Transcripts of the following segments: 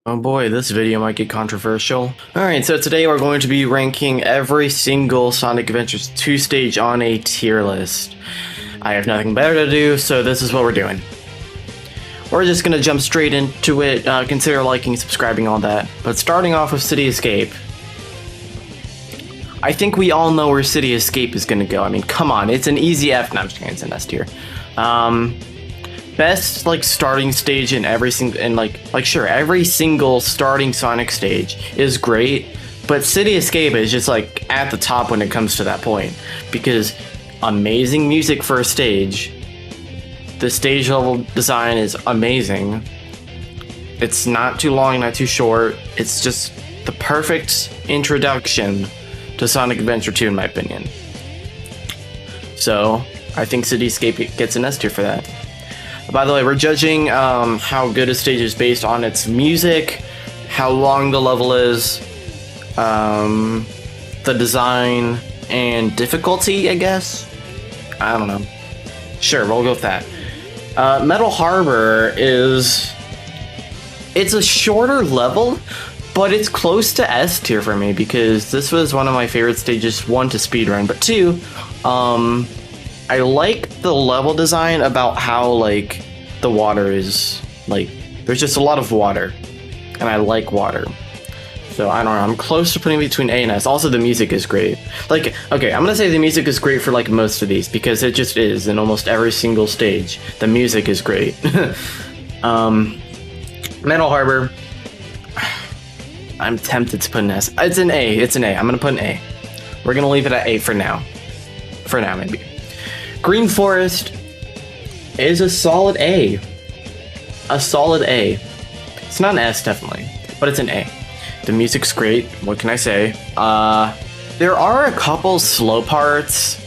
Oh boy, this video might get controversial. Alright, so today we're going to be ranking every single Sonic Adventures 2 stage on a tier list. I have nothing better to do, so this is what we're doing. We're just gonna jump straight into it, consider liking, subscribing, all that. But starting off with City Escape. I think we all know where City Escape is gonna go. I mean, come on, it's an easy F. No, I'm just kidding, it's an S tier. Best starting stage in every single, and sure, every single starting Sonic stage is great, but City Escape is just at the top when it comes to that point, because amazing music for a stage. The stage level design is amazing. It's not too long, not too short. It's just the perfect introduction to Sonic Adventure 2 in my opinion. So I think City Escape gets an S tier for that. By the way, we're judging how good a stage is based on its music, how long the level is, the design, and difficulty, I guess? I don't know. Sure, we'll go with that. Metal Harbor it's a shorter level, but it's close to S tier for me because this was one of my favorite stages, one, to speedrun, but two, I like the level design about how the water is there's just a lot of water and I like water. So I don't know, I'm close to putting between A and S. Also the music is great. Okay, I'm gonna say the music is great for most of these because it just is in almost every single stage. The music is great. Metal Harbor, I'm tempted to put an S. It's an A. I'm gonna put an A. We're gonna leave it at A for now. For now, maybe. Green Forest is a solid A. A solid A. It's not an S, definitely, but it's an A. The music's great. What can I say? There are a couple slow parts,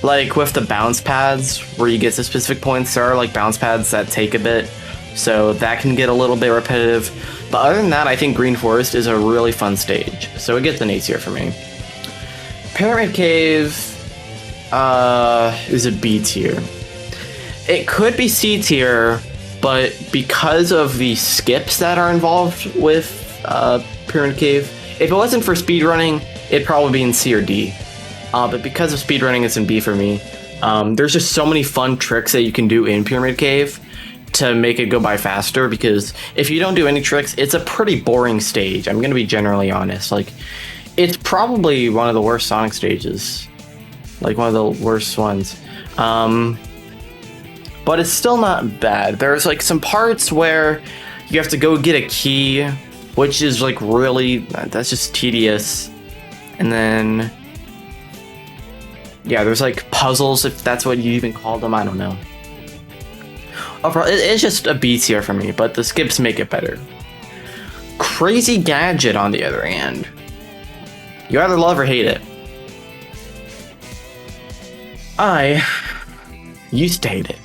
with the bounce pads, where you get to specific points. There are bounce pads that take a bit, so that can get a little bit repetitive. But other than that, I think Green Forest is a really fun stage, so it gets an A tier for me. Pyramid Cave is a B tier. It could be C tier, but because of the skips that are involved with Pyramid Cave, if it wasn't for speedrunning, it'd probably be in C or D. But because of speedrunning, it's in B for me. There's just so many fun tricks that you can do in Pyramid Cave to make it go by faster, because if you don't do any tricks, it's a pretty boring stage. I'm gonna be generally honest. It's probably one of the worst Sonic stages. One of the worst ones. But it's still not bad. There's some parts where you have to go get a key, which is really, that's just tedious. And then, yeah, there's puzzles, if that's what you even call them, I don't know. Overall, it's just a B tier for me, but the skips make it better. Crazy Gadget, on the other hand, you either love or hate it. I used to hate it.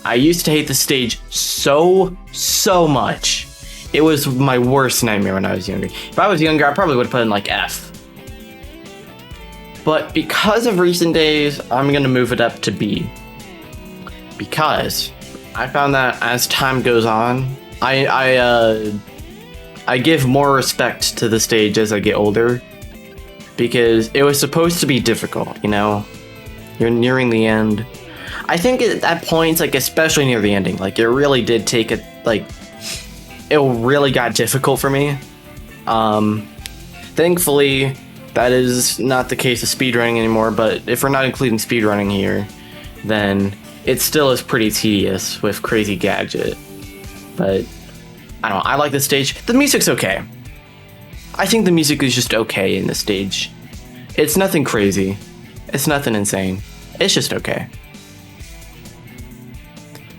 I used to hate the stage so much. It was my worst nightmare when I was younger. If I was younger, I probably would have put in F. But because of recent days, I'm gonna move it up to B. Because I found that as time goes on, I give more respect to the stage as I get older. Because it was supposed to be difficult, You're nearing the end. I think at points, especially near the ending, it really did take it, it really got difficult for me. Thankfully, that is not the case of speedrunning anymore, but if we're not including speedrunning here, then it still is pretty tedious with Crazy Gadget. But, I don't know, I like this stage. The music's okay. I think the music is just okay in this stage. It's nothing crazy. It's nothing insane. It's just okay.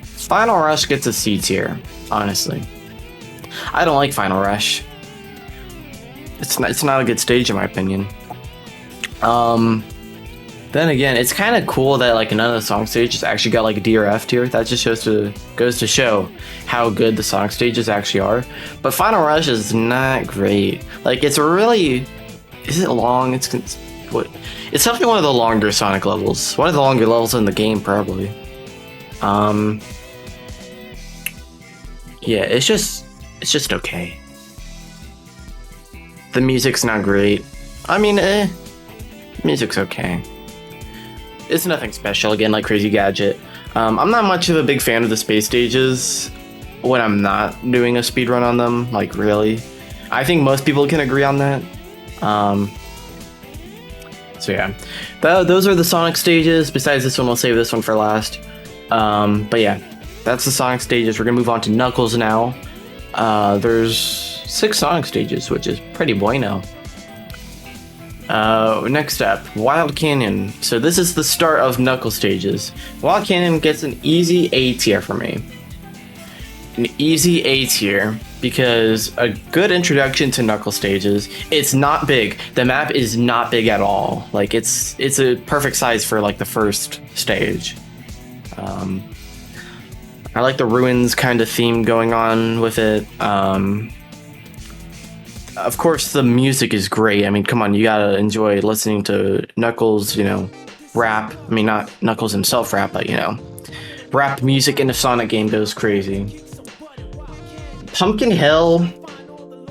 Final Rush gets a C tier, honestly. I don't like Final Rush. It's not a good stage in my opinion. Then again, it's kind of cool that none of the Sonic stages actually got a D or F tier. That just goes to show how good the Sonic stages actually are. But Final Rush is not great. It's really, is it long? It's definitely one of the longer Sonic levels. One of the longer levels in the game, probably. Yeah, it's just okay. The music's not great. I mean, music's okay. It's nothing special, again, like Crazy Gadget. I'm not much of a big fan of the space stages when I'm not doing a speedrun on them, like really. I think most people can agree on that. So yeah, those are the Sonic stages. Besides this one, we'll save this one for last. But yeah, that's the Sonic stages. We're gonna move on to Knuckles now. There's 6 Sonic stages, which is pretty bueno. Next up, Wild Canyon. So this is the start of Knuckles stages. Wild Canyon gets an easy A tier for me. An easy A tier because a good introduction to Knuckles stages. It's not big. The map is not big at all. Like it's a perfect size for like the first stage. I like the ruins kind of theme going on with it. Of course, the music is great. I mean, come on, you gotta enjoy listening to Knuckles, rap. I mean, not Knuckles himself rap, but, rap music in a Sonic game goes crazy. Pumpkin Hill,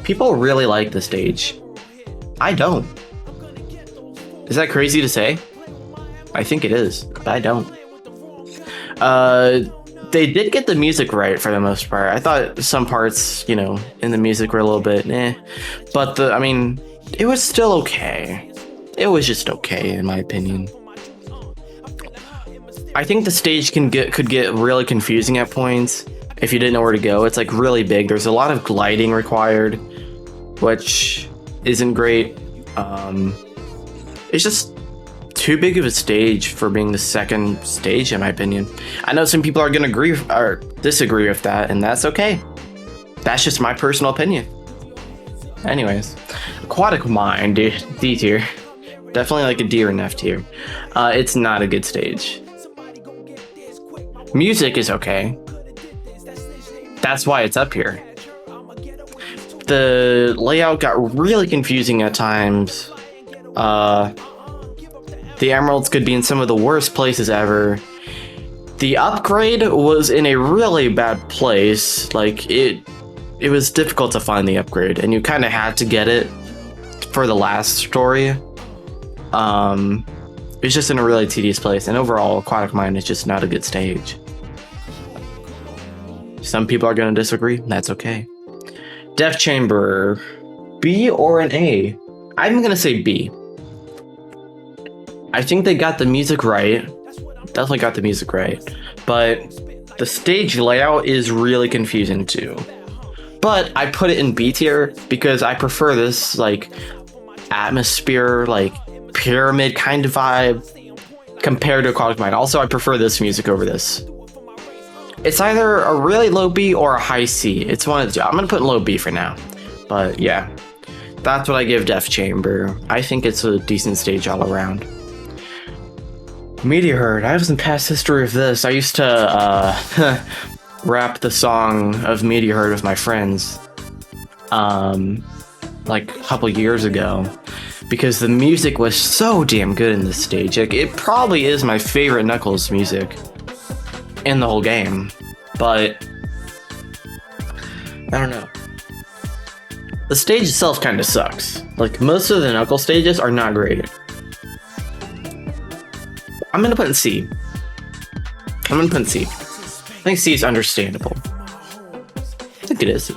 people really like the stage. I don't. Is that crazy to say? I think it is, but I don't. They did get the music right for the most part. I thought some parts, in the music were a little bit but it was still okay. It was just okay in my opinion. I think the stage could get really confusing at points if you didn't know where to go. It's like really big. There's a lot of gliding required, which isn't great. It's just too big of a stage for being the second stage in my opinion. I know some people are gonna agree or disagree with that, and that's okay. That's just my personal opinion. Anyways, Aquatic Mine, D tier. Definitely like a D or an F tier. It's not a good stage. Music is okay. That's why it's up here. The layout got really confusing at times. The emeralds could be in some of the worst places ever. The upgrade was in a really bad place. Like it was difficult to find the upgrade, and you kind of had to get it for the last story. It's just in a really tedious place, and overall, Aquatic Mine is just not a good stage. Some people are going to disagree. That's okay. Death Chamber, B or an A? I'm going to say B. I think they got the music right. Definitely got the music right. But the stage layout is really confusing too. But I put it in B tier because I prefer this like atmosphere, like pyramid kind of vibe compared to Aquatic Mine. Also, I prefer this music over this. It's either a really low B or a high C. It's one of the two. I'm gonna put low B for now. But yeah, that's what I give Death Chamber. I think it's a decent stage all around. Meteor Herd. I have some past history of this. I used to rap the song of Meteor Herd with my friends like a couple years ago because the music was so damn good in this stage. Like, it probably is my favorite Knuckles music in the whole game, but I don't know. The stage itself kind of sucks. Like, most of the Knuckles stages are not great. I'm gonna put in C. I think C is understandable. I think it is.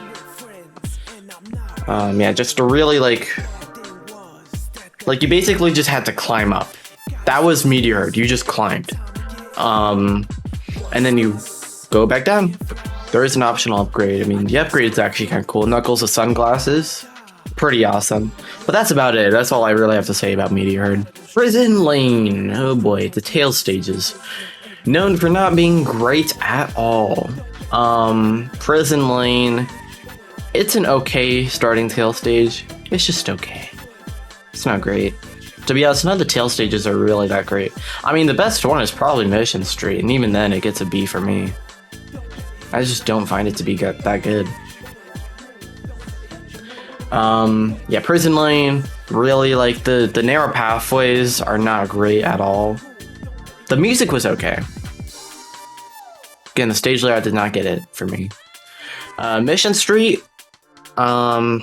Yeah, just to really like you basically just had to climb up. That was Meteor Herd. You just climbed. And then you go back down. There is an optional upgrade. I mean, the upgrade is actually kind of cool. Knuckles with sunglasses. Pretty awesome. But that's about it. That's all I really have to say about Meteor Herd. Prison Lane. Oh boy, the tail stages. Known for not being great at all. Prison Lane. It's an okay starting tail stage. It's just okay. It's not great. To be honest, none of the tail stages are really that great. I mean, the best one is probably Mission Street, and even then it gets a B for me. I just don't find it to be that good. Yeah, Prison Lane, really, like, the narrow pathways are not great at all. The music was okay. Again, the stage layout did not get it for me. Mission Street, I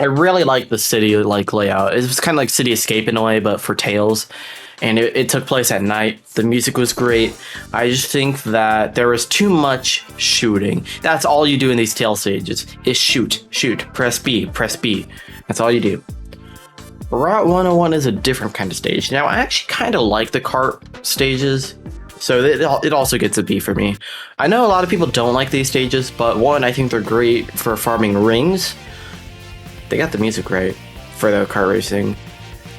I really like the city like layout. It was kind of like City Escape in a way, but for Tales, and it took place at night. The music was great. I just think that there was too much shooting. That's all you do in these Tales stages is shoot, press B, press B. That's all you do. Route 101 is a different kind of stage. Now, I actually kind of like the cart stages, so it also gets a B for me. I know a lot of people don't like these stages, but one, I think they're great for farming rings. They got the music right for the kart racing.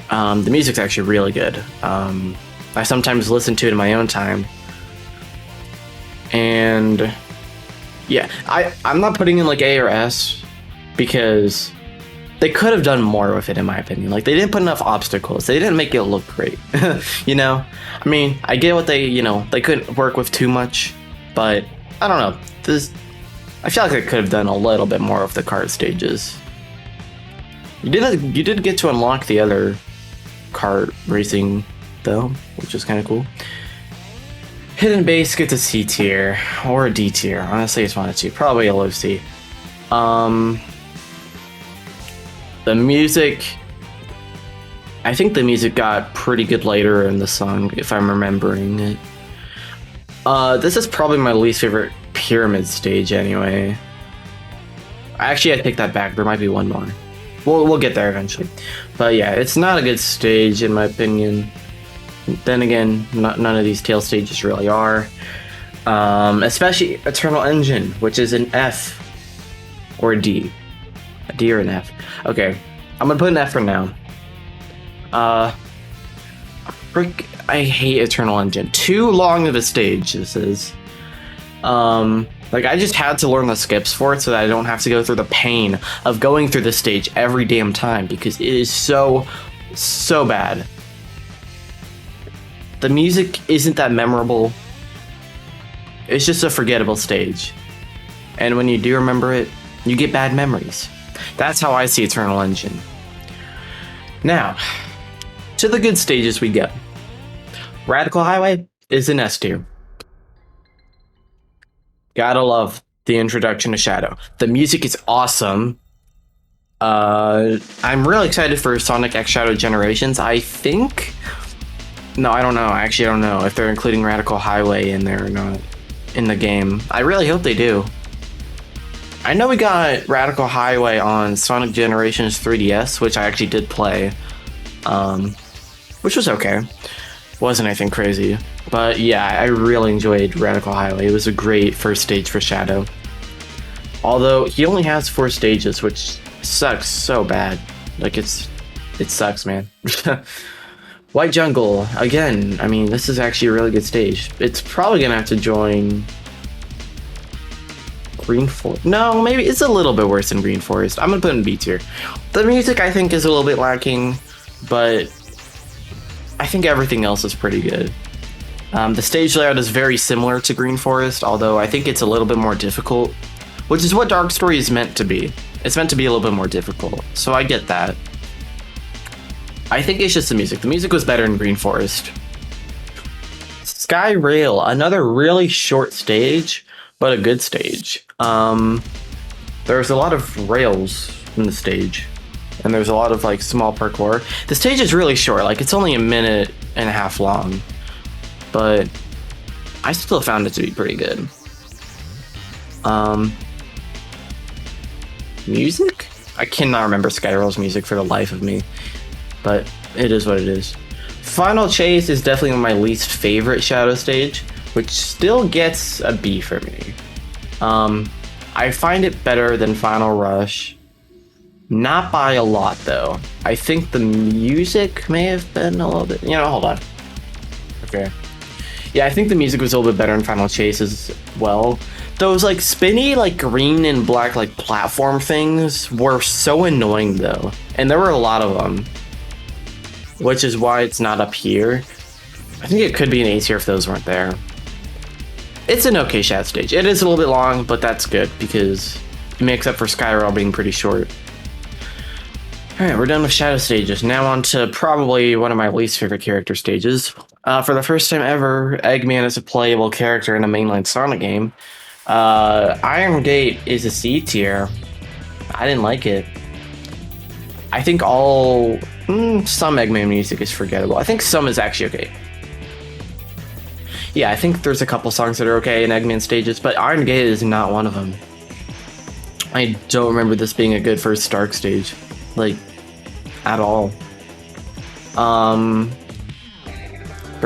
The music's actually really good. I sometimes listen to it in my own time. And yeah, I'm not putting in like A or S because they could have done more with it, in my opinion. Like, they didn't put enough obstacles. They didn't make it look great. You know? I mean, I get what they couldn't work with too much, but I don't know. I feel like they could have done a little bit more of the kart stages. You did get to unlock the other kart racing, though, which is kind of cool. Hidden Base gets a C tier, or a D tier. Honestly, it's one of two. Probably a low C. The music, I think the music got pretty good later in the song, if I'm remembering it. This is probably my least favorite pyramid stage anyway. Actually, I take that back. There might be one more. We'll get there eventually. But yeah, it's not a good stage in my opinion. Then again, none of these tail stages really are. Especially Eternal Engine, which is an F or a D. A D or an F. Okay, I'm gonna put an F for now. I hate Eternal Engine. Too long of a stage, this is. Like, I just had to learn the skips for it so that I don't have to go through the pain of going through this stage every damn time, because it is so bad. The music isn't that memorable. It's just a forgettable stage. And when you do remember it, you get bad memories. That's how I see Eternal Engine. Now, to the good stages we go. Radical Highway is an S tier. Gotta love the introduction to Shadow. The music is awesome. I'm really excited for Sonic X Shadow Generations. I think... No, I don't know. Actually, I don't know if they're including Radical Highway in there or not in the game. I really hope they do. I know we got Radical Highway on Sonic Generations 3DS, which I actually did play. Which was okay. Wasn't anything crazy. But yeah, I really enjoyed Radical Highway. It was a great first stage for Shadow. Although, he only has 4 stages, which sucks so bad. Like, it sucks, man. White Jungle, again, I mean, this is actually a really good stage. It's probably gonna have to join Green Forest. No, maybe it's a little bit worse than Green Forest. I'm gonna put it in B tier. The music, I think, is a little bit lacking, but I think everything else is pretty good. The stage layout is very similar to Green Forest, although I think it's a little bit more difficult, which is what Dark Story is meant to be. It's meant to be a little bit more difficult, so I get that. I think it's just the music. The music was better in Green Forest. Sky Rail, another really short stage, but a good stage. There's a lot of rails in the stage, and there's a lot of like small parkour. The stage is really short, like it's only 1.5 minutes long, but I still found it to be pretty good. Music? I cannot remember Sky Rail's music for the life of me. But it is what it is. Final Chase is definitely my least favorite Shadow stage, which still gets a B for me. I find it better than Final Rush. Not by a lot, though. I think the music may have been a little bit... hold on. Okay. Yeah, I think the music was a little bit better in Final Chase as well. Those, like, spinny, like, green and black, like, platform things were so annoying, though. And there were a lot of them. Which is why it's not up here. I think it could be an A tier if those weren't there. It's an okay Shadow stage. It is a little bit long, but that's good because it makes up for Sky Rail being pretty short. Alright, we're done with Shadow stages. Now on to probably one of my least favorite character stages. For the first time ever, Eggman is a playable character in a mainline Sonic game. Iron Gate is a C tier. I didn't like it. I think some Eggman music is forgettable. I think some is actually okay. Yeah, I think there's a couple songs that are okay in Eggman stages, but Iron Gate is not one of them. I don't remember this being a good first Stark stage, like, at all. There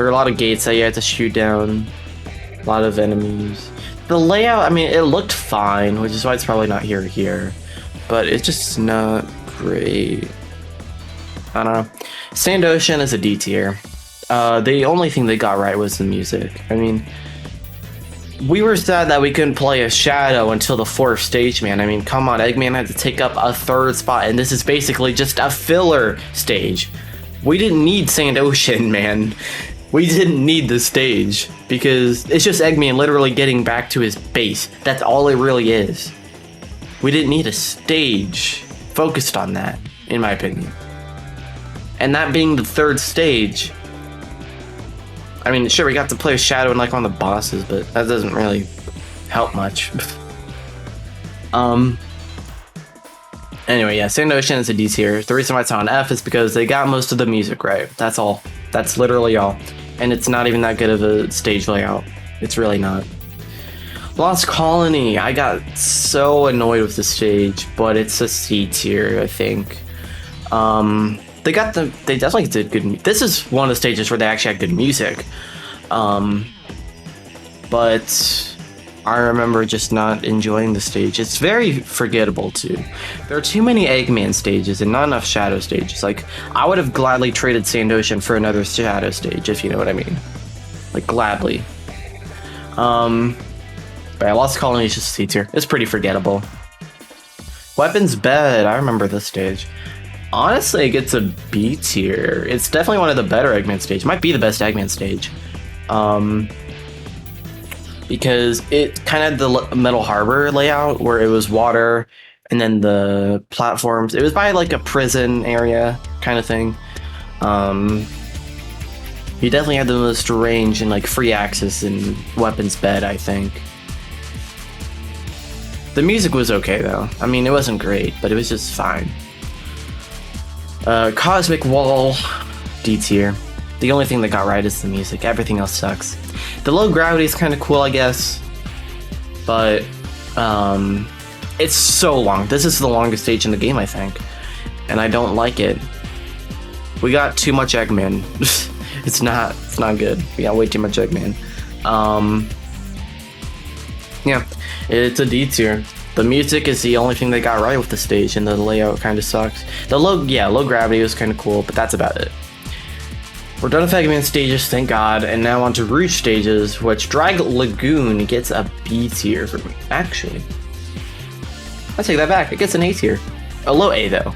are a lot of gates that you had to shoot down, a lot of enemies. The layout, I mean, it looked fine, which is why it's probably not here, but it's just not great. I don't know. Sand Ocean is a D tier. The only thing they got right was the music. I mean, we were sad that we couldn't play a Shadow until the 4th stage, man. I mean, come on, Eggman had to take up a 3rd spot, and this is basically just a filler stage. We didn't need Sand Ocean, man. We didn't need the stage, because it's just Eggman literally getting back to his base. That's all it really is. We didn't need a stage focused on that, in my opinion. And that being the 3rd stage, I mean, sure, we got to play a Shadow and like on the bosses, but that doesn't really help much. Anyway, yeah, Sand Ocean is a D tier. The reason why it's on F is because they got most of the music right. That's all. That's literally all. And it's not even that good of a stage layout. It's really not. Lost Colony. I got so annoyed with the stage, but it's a C tier, I think. They definitely did good. This is one of the stages where they actually had good music. But I remember just not enjoying the stage. It's very forgettable too. There are too many Eggman stages and not enough Shadow stages. Like, I would have gladly traded Sand Ocean for another Shadow stage, if you know what I mean. Like, gladly. But yeah, Lost Colony is just C tier. It's pretty forgettable. Weapons Bed. I remember this stage. Honestly, it gets a B tier. It's definitely one of the better Eggman stages. It might be the best Eggman stage. Because it kind of had the Metal Harbor layout where it was water and then the platforms. It was by like a prison area kind of thing. You definitely had the most range and like free access in Weapons Bed, I think. The music was okay though. I mean, it wasn't great, but it was just fine. Cosmic Wall, D tier. The only thing that got right is the music. Everything else sucks. The low gravity is kind of cool, I guess. But, it's so long. This is the longest stage in the game, I think. And I don't like it. We got too much Eggman. It's not good. We got way too much Eggman. Yeah, it's a D tier. The music is the only thing they got right with the stage, and the layout kind of sucks. The low gravity was kind of cool, but that's about it. We're done with Eggman stages, thank God, and now on to Rouge stages, which Drag Lagoon gets a B tier for me. Actually, I take that back. It gets an A tier. A low A though.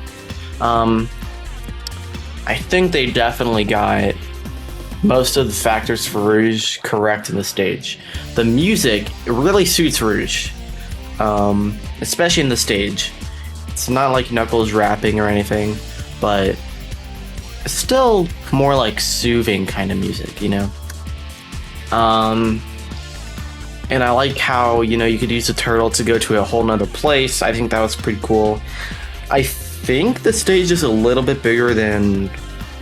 I think they definitely got most of the factors for Rouge correct in the stage. The music, it really suits Rouge, especially in the stage. It's not like Knuckles rapping or anything, but it's still more like soothing kind of music, you know? And I like how, you know, you could use the turtle to go to a whole nother place. I think that was pretty cool. I think the stage is a little bit bigger than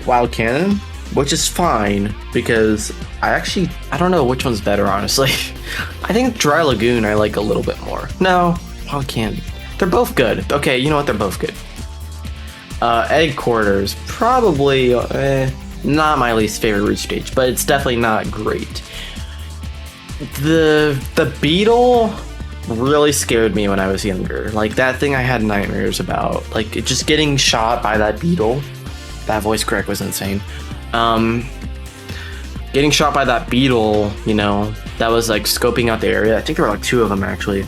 Wild Cannon, which is fine, because I don't know which one's better, honestly. I think Dry Lagoon I like a little bit more. No, Wild Cannon. They're both good. Okay, you know what? They're both good. Egg Quarters, probably not my least favorite Rouge stage, but it's definitely not great. The beetle really scared me when I was younger. Like, that thing I had nightmares about. Like, just getting shot by that beetle. That voice crack was insane. Getting shot by that beetle, you know, that was like scoping out the area. I think there were like 2 of them actually.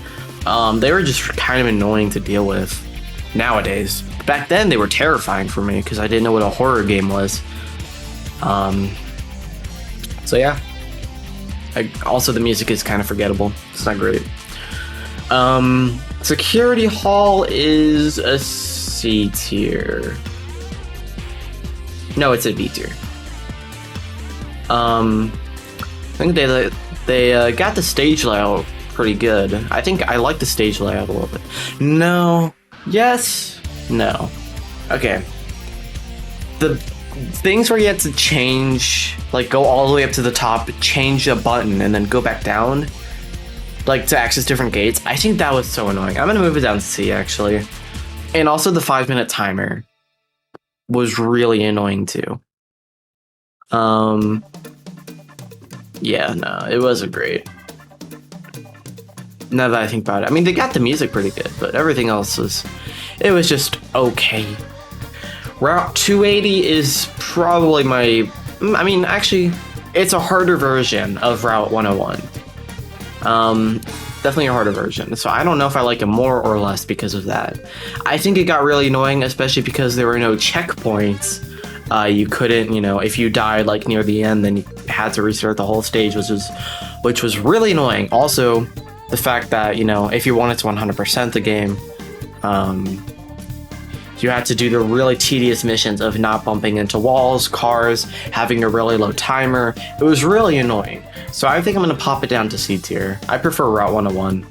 They were just kind of annoying to deal with nowadays. Back then they were terrifying for me because I didn't know what a horror game was. So yeah. Also the music is kind of forgettable. It's not great. Security Hall is a C tier. No, it's a B tier. I think they got the stage layout pretty good. I think I like the stage layout a little bit. No. Yes. No. Okay. The things where you had to change, like go all the way up to the top, change a button, and then go back down, like to access different gates. I think that was so annoying. I'm gonna move it down to C actually. And also the 5-minute timer was really annoying too. Yeah, no, it wasn't great. Now that I think about it, I mean, they got the music pretty good, but everything else was, it was just okay. Route 280 is probably my, I mean, actually, it's a harder version of Route 101. Definitely a harder version. So I don't know if I like it more or less because of that. I think it got really annoying, especially because there were no checkpoints. You couldn't, you know, if you died like near the end, then you had to restart the whole stage, which was really annoying. Also, the fact that, you know, if you wanted to 100% the game, you had to do the really tedious missions of not bumping into walls, cars, having a really low timer. It was really annoying. So I think I'm going to pop it down to C tier. I prefer Route 101.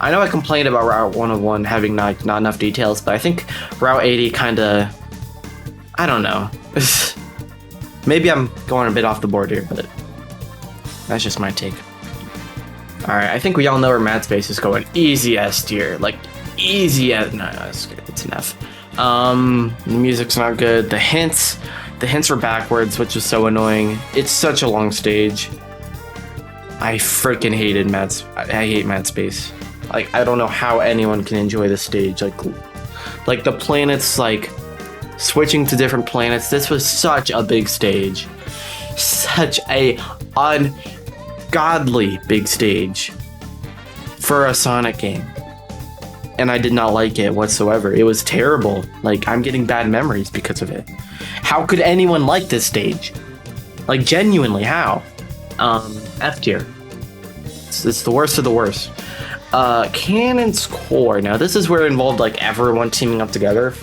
I know I complained about Route 101 having not enough details, but I think Route 80 kind of, I don't know. Maybe I'm going a bit off the board here, but that's just my take. Alright, I think we all know where Mad Space is going. Easy S tier. Like, easy S. No, it's good. It's an F. The music's not good. The hints were backwards, which is so annoying. It's such a long stage. I freaking hated I hate Mad Space. Like, I don't know how anyone can enjoy this stage. Like the planets, like, switching to different planets. This was such a big stage. Such a ungodly big stage for a Sonic game. And I did not like it whatsoever. It was terrible. Like, I'm getting bad memories because of it. How could anyone like this stage? Like, genuinely, how? F tier. It's the worst of the worst. Cannon's Core. Now, this is where it involved, like, everyone teaming up together.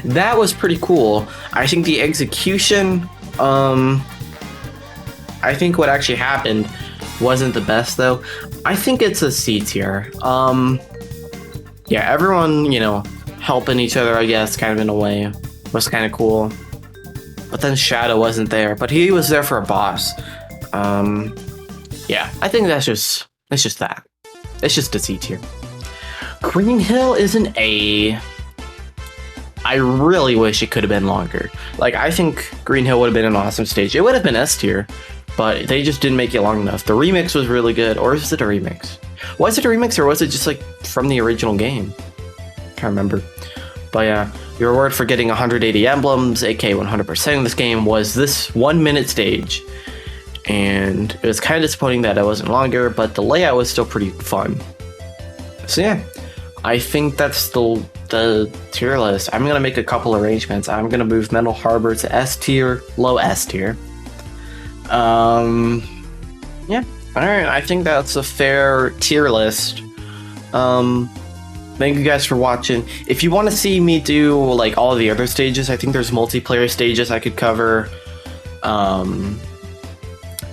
That was pretty cool. I think the execution, I think what actually happened wasn't the best, though. I think it's a C tier. Yeah, everyone, you know, helping each other, I guess, kind of in a way, was kind of cool. But then Shadow wasn't there, but he was there for a boss. Yeah, I think it's just that. It's just a C tier. Green Hill is an A. I really wish it could have been longer. Like, I think Green Hill would have been an awesome stage. It would have been S tier, but they just didn't make it long enough. The remix was really good, or was it a remix? Was it a remix, or was it just, like, from the original game? Can't remember. But yeah, your reward for getting 180 emblems, aka 100% of this game, was this 1-minute stage. And it was kind of disappointing that it wasn't longer, but the layout was still pretty fun. So yeah, I think that's the tier list. I'm gonna make a couple arrangements. I'm gonna move Metal Harbor to S tier, low S tier. Yeah. Alright, I think that's a fair tier list. Thank you guys for watching. If you want to see me do like all the other stages, I think there's multiplayer stages I could cover.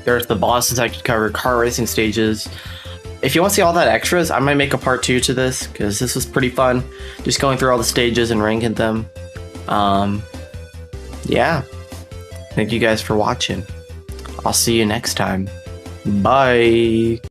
There's the bosses I could cover, car racing stages. If you want to see all that extras, I might make a part 2 to this, because this was pretty fun. Just going through all the stages and ranking them. Yeah. Thank you guys for watching. I'll see you next time. Bye.